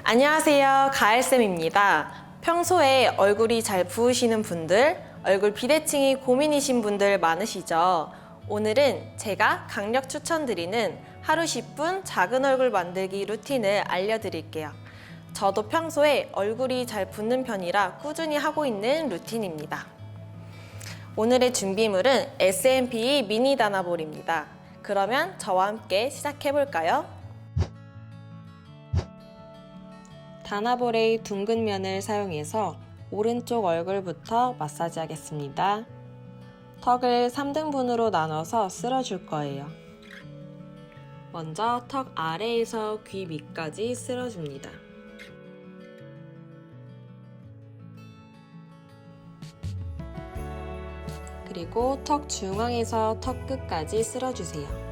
안녕하세요. 가을쌤입니다. 평소에 얼굴이 잘 부으시는 분들, 얼굴 비대칭이 고민이신 분들 많으시죠? 오늘은 제가 강력 추천드리는 하루 10분 작은 얼굴 만들기 루틴을 알려드릴게요. 저도 평소에 얼굴이 잘 붓는 편이라 꾸준히 하고 있는 루틴입니다. 오늘의 준비물은 S&P 미니 다나볼입니다. 그러면 저와 함께 시작해볼까요? 다나볼의 둥근 면을 사용해서 오른쪽 얼굴부터 마사지 하겠습니다. 턱을 3등분으로 나눠서 쓸어줄 거예요. 먼저 턱 아래에서 귀 밑까지 쓸어줍니다. 그리고 턱 중앙에서 턱 끝까지 쓸어주세요.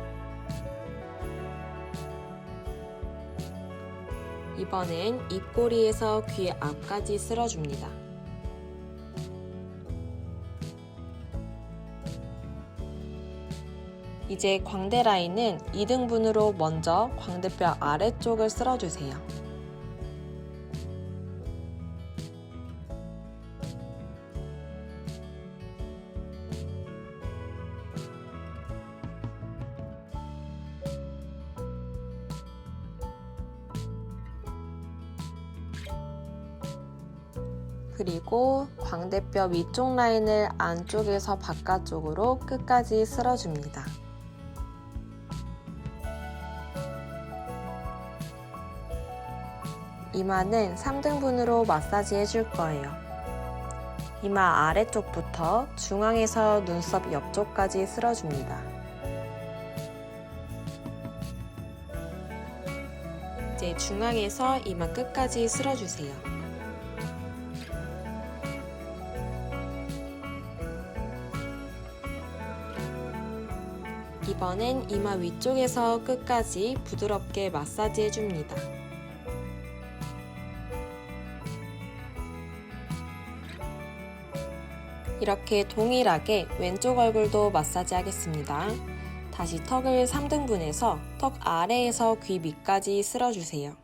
이번엔 입꼬리에서 귀 앞까지 쓸어줍니다. 이제 광대 라인은 2등분으로 먼저 광대뼈 아래쪽을 쓸어주세요. 그리고 광대뼈 위쪽 라인을 안쪽에서 바깥쪽으로 끝까지 쓸어줍니다. 이마는 3등분으로 마사지 해줄 거예요. 이마 아래쪽부터 중앙에서 눈썹 옆쪽까지 쓸어줍니다. 이제 중앙에서 이마 끝까지 쓸어주세요. 이번엔 이마 위쪽에서 끝까지 부드럽게 마사지 해줍니다. 이렇게 동일하게 왼쪽 얼굴도 마사지 하겠습니다. 다시 턱을 3등분해서 턱 아래에서 귀 밑까지 쓸어주세요.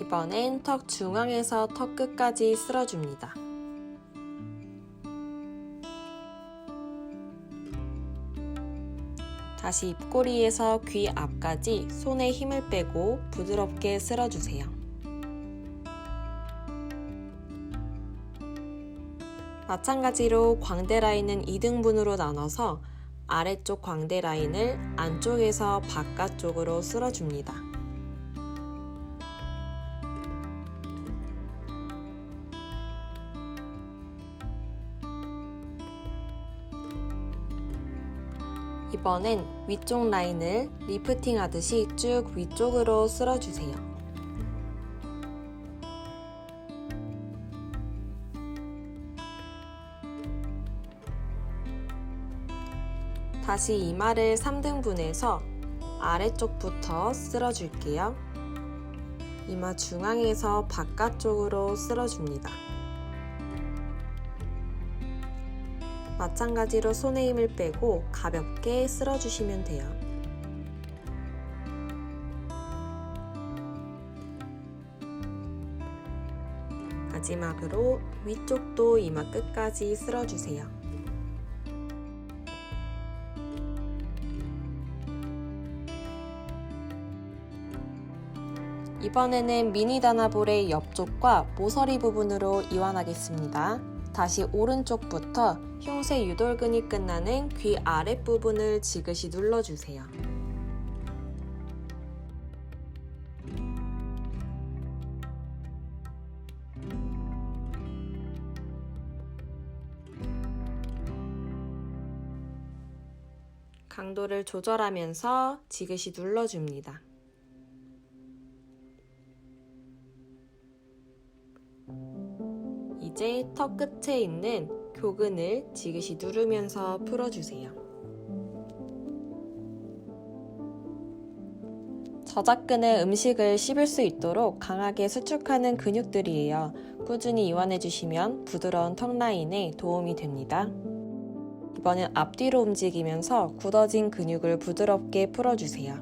이번엔 턱 중앙에서 턱 끝까지 쓸어줍니다. 다시 입꼬리에서 귀 앞까지 손에 힘을 빼고 부드럽게 쓸어주세요. 마찬가지로 광대 라인은 2등분으로 나눠서 아래쪽 광대 라인을 안쪽에서 바깥쪽으로 쓸어줍니다. 이번엔 위쪽 라인을 리프팅 하듯이 쭉 위쪽으로 쓸어주세요. 다시 이마를 3등분해서 아래쪽부터 쓸어줄게요. 이마 중앙에서 바깥쪽으로 쓸어줍니다. 마찬가지로 손에 힘을 빼고 가볍게 쓸어주시면 돼요. 마지막으로 위쪽도 이마 끝까지 쓸어주세요. 이번에는 미니 다나볼의 옆쪽과 모서리 부분으로 이완하겠습니다. 다시 오른쪽부터 흉쇄 유돌근이 끝나는 귀 아랫부분을 지그시 눌러주세요. 강도를 조절하면서 지그시 눌러줍니다. 이제 턱 끝에 있는 교근을 지그시 누르면서 풀어주세요. 저작근은 음식을 씹을 수 있도록 강하게 수축하는 근육들이에요. 꾸준히 이완해주시면 부드러운 턱 라인에 도움이 됩니다. 이번엔 앞뒤로 움직이면서 굳어진 근육을 부드럽게 풀어주세요.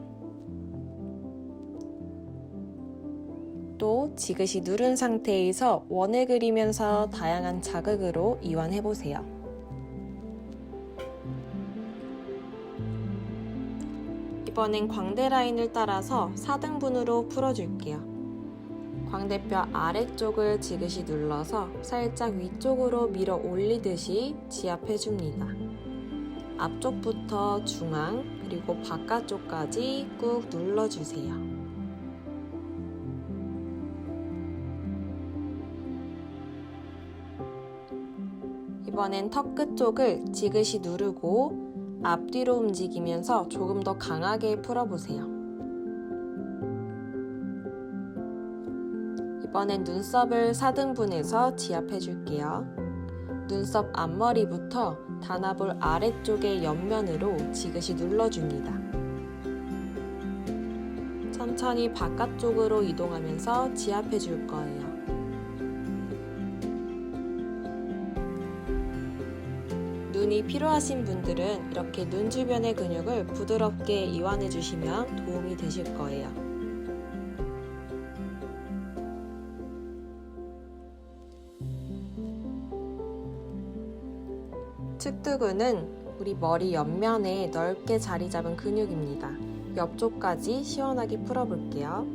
또 지그시 누른 상태에서 원을 그리면서 다양한 자극으로 이완해보세요. 이번엔 광대 라인을 따라서 4등분으로 풀어줄게요. 광대뼈 아래쪽을 지그시 눌러서 살짝 위쪽으로 밀어 올리듯이 지압해줍니다. 앞쪽부터 중앙 그리고 바깥쪽까지 꾹 눌러주세요. 이번엔 턱 끝 쪽을 지그시 누르고 앞뒤로 움직이면서 조금 더 강하게 풀어보세요. 이번엔 눈썹을 4등분해서 지압해줄게요. 눈썹 앞머리부터 단아볼 아래쪽의 옆면으로 지그시 눌러줍니다. 천천히 바깥쪽으로 이동하면서 지압해줄 거예요. 눈이 필요하신 분들은 이렇게 눈 주변의 근육을 부드럽게 이완해주시면 도움이 되실 거예요. 측두근은 우리 머리 옆면에 넓게 자리 잡은 근육입니다. 옆쪽까지 시원하게 풀어볼게요.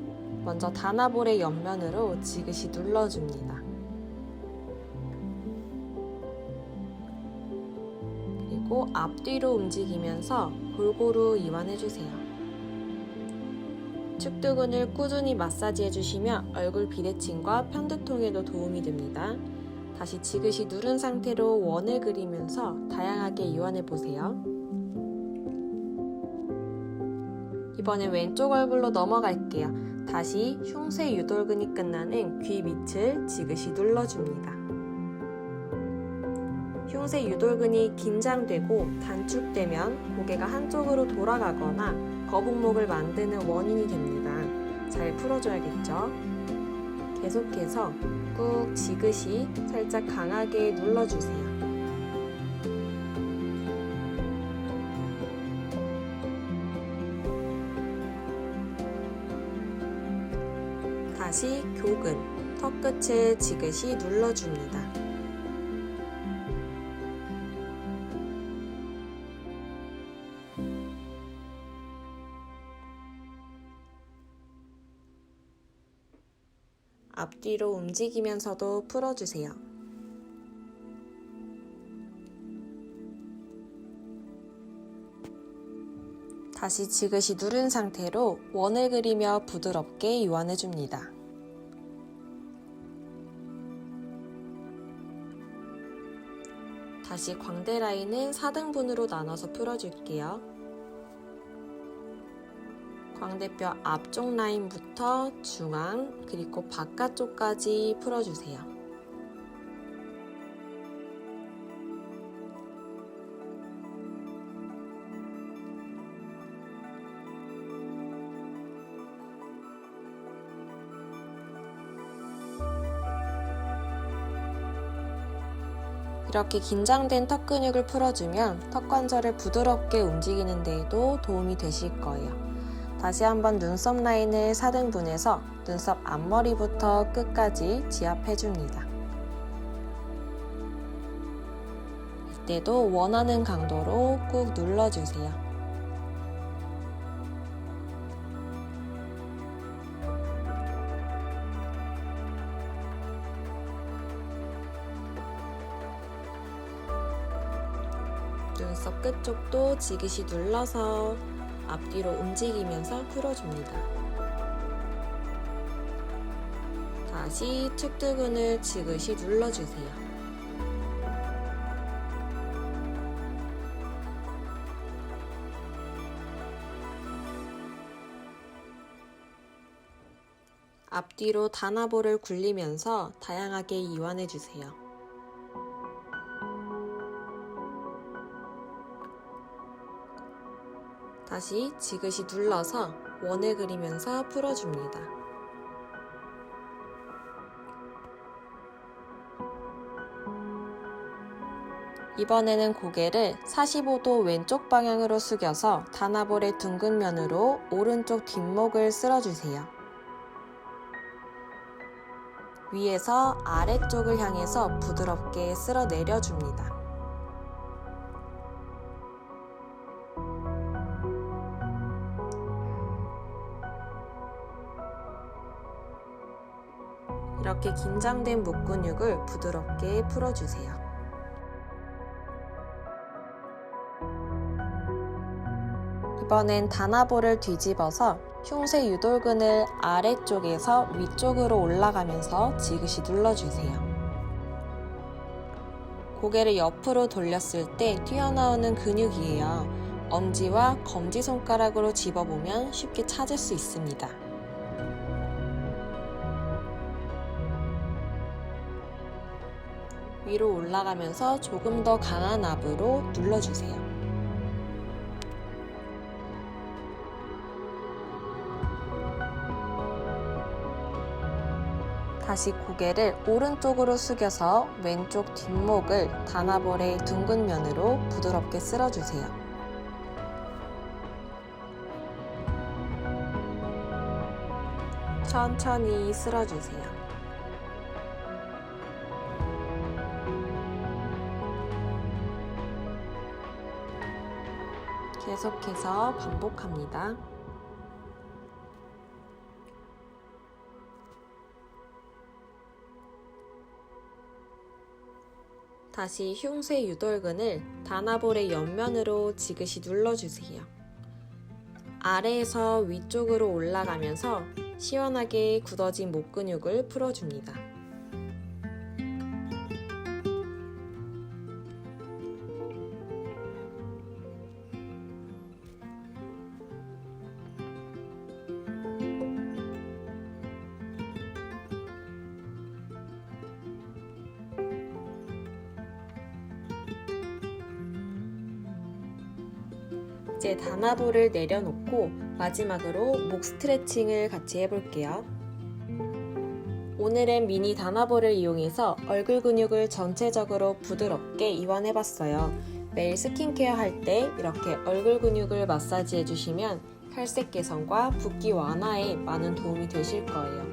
먼저 단아볼의 옆면으로 지그시 눌러줍니다. 그리고 앞뒤로 움직이면서 골고루 이완해주세요. 측두근을 꾸준히 마사지해주시면 얼굴 비대칭과 편두통에도 도움이 됩니다. 다시 지그시 누른 상태로 원을 그리면서 다양하게 이완해보세요. 이번엔 왼쪽 얼굴로 넘어갈게요. 다시 흉쇄 유돌근이 끝나는 귀 밑을 지그시 눌러줍니다. 흉쇄 유돌근이 긴장되고 단축되면 고개가 한쪽으로 돌아가거나 거북목을 만드는 원인이 됩니다. 잘 풀어줘야겠죠? 계속해서 꾹 지그시 살짝 강하게 눌러주세요. 다시 교근, 턱 끝을 지그시 눌러줍니다. 앞뒤로 움직이면서도 풀어주세요. 다시 지그시 누른 상태로 원을 그리며 부드럽게 이완해줍니다. 다시 광대 라인은 4등분으로 나눠서 풀어줄게요. 광대뼈 앞쪽 라인부터 중앙 그리고 바깥쪽까지 풀어주세요. 이렇게 긴장된 턱 근육을 풀어주면 턱 관절을 부드럽게 움직이는 데에도 도움이 되실 거예요. 다시 한번 눈썹 라인을 4등분해서 눈썹 앞머리부터 끝까지 지압해줍니다. 이때도 원하는 강도로 꾹 눌러주세요. 눈썹 끝쪽도 지그시 눌러서 앞뒤로 움직이면서 풀어줍니다. 다시 측두근을 지그시 눌러주세요. 앞뒤로 단아볼을 굴리면서 다양하게 이완해주세요. 다시 지그시 눌러서 원을 그리면서 풀어줍니다. 이번에는 고개를 45도 왼쪽 방향으로 숙여서 단아볼의 둥근 면으로 오른쪽 뒷목을 쓸어주세요. 위에서 아래쪽을 향해서 부드럽게 쓸어 내려줍니다. 이렇게 긴장된 목 근육을 부드럽게 풀어주세요. 이번엔 단아볼을 뒤집어서 흉쇄 유돌근을 아래쪽에서 위쪽으로 올라가면서 지그시 눌러주세요. 고개를 옆으로 돌렸을 때 튀어나오는 근육이에요. 엄지와 검지손가락으로 집어보면 쉽게 찾을 수 있습니다. 위로 올라가면서 조금 더 강한 압으로 눌러주세요. 다시 고개를 오른쪽으로 숙여서 왼쪽 뒷목을 단아볼의 둥근 면으로 부드럽게 쓸어주세요. 천천히 쓸어주세요. 계속해서 반복합니다. 다시 흉쇄 유돌근을 단아볼의 옆면으로 지그시 눌러주세요. 아래에서 위쪽으로 올라가면서 시원하게 굳어진 목 근육을 풀어줍니다. 이제 단아볼을 내려놓고 마지막으로 목 스트레칭을 같이 해볼게요. 오늘은 미니 단아볼을 이용해서 얼굴 근육을 전체적으로 부드럽게 이완해봤어요. 매일 스킨케어 할 때 이렇게 얼굴 근육을 마사지 해주시면 탈색 개선과 붓기 완화에 많은 도움이 되실 거예요.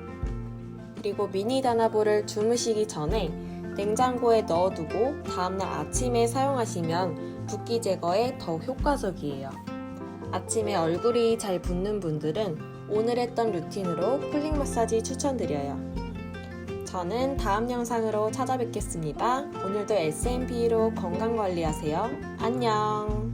그리고 미니 단아볼을 주무시기 전에 냉장고에 넣어두고 다음날 아침에 사용하시면 붓기 제거에 더욱 효과적이에요. 아침에 얼굴이 잘 붓는 분들은 오늘 했던 루틴으로 쿨링 마사지 추천드려요. 저는 다음 영상으로 찾아뵙겠습니다. 오늘도 S&P로 건강관리하세요. 안녕!